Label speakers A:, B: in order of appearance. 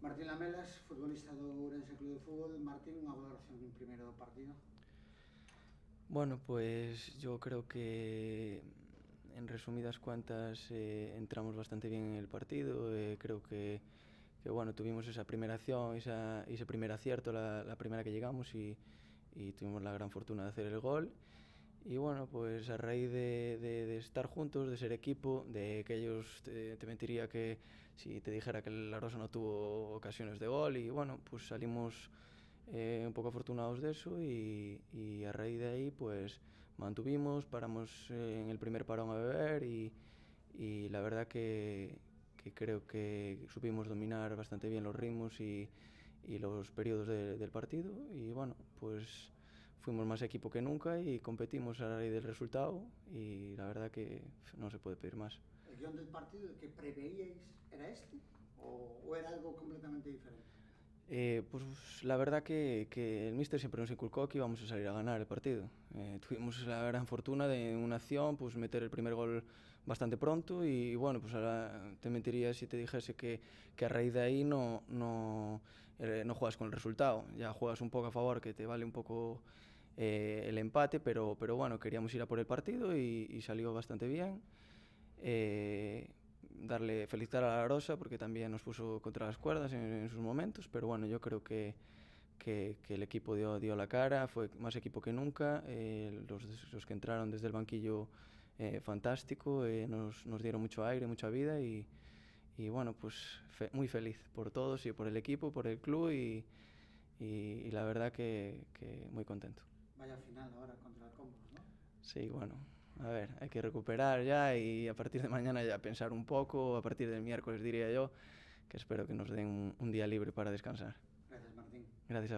A: Martín Lamelas, futbolista do Ourense Club de Fútbol. Martín, unha valoración primeiro do partido?
B: Bueno, pues yo creo que en resumidas cuentas entramos bastante bien en el partido. Creo que bueno, tuvimos esa primera acción, ese primer acierto, la primera que llegamos y tuvimos la gran fortuna de hacer el gol. Y bueno, pues a raíz de estar juntos, de ser equipo, de que ellos te mentiría que si te dijera que la Rosa no tuvo ocasiones de gol, y bueno, pues salimos un poco afortunados de eso y a raíz de ahí pues mantuvimos, paramos en el primer parón a beber y la verdad que creo que supimos dominar bastante bien los ritmos y los periodos del partido y bueno, pues fuimos más equipo que nunca y competimos a raíz del resultado y la verdad que no se puede pedir más.
A: ¿El guión del partido que preveíais era este o era algo completamente diferente?
B: Pues la verdad que el míster siempre nos inculcó que íbamos a salir a ganar el partido. Tuvimos la gran fortuna de en una acción pues meter el primer gol bastante pronto y bueno, pues ahora te mentiría si te dijese que a raíz de ahí no juegas con el resultado. Ya juegas un poco a favor, que te vale un poco el empate, pero bueno, queríamos ir a por el partido y salió bastante bien. Felicitar a la Rosa porque también nos puso contra las cuerdas en sus momentos, pero bueno, yo creo que el equipo dio la cara, fue más equipo que nunca, los que entraron desde el banquillo fantástico, nos dieron mucho aire, mucha vida y bueno, pues muy feliz por todos y por el equipo, por el club y la verdad que muy contento.
A: Vaya final ahora contra el Combos, ¿no?
B: Sí, bueno, a ver, hay que recuperar ya y a partir de mañana ya pensar un poco, a partir del miércoles diría yo, que espero que nos den un día libre para descansar.
A: Gracias, Martín.
B: Gracias a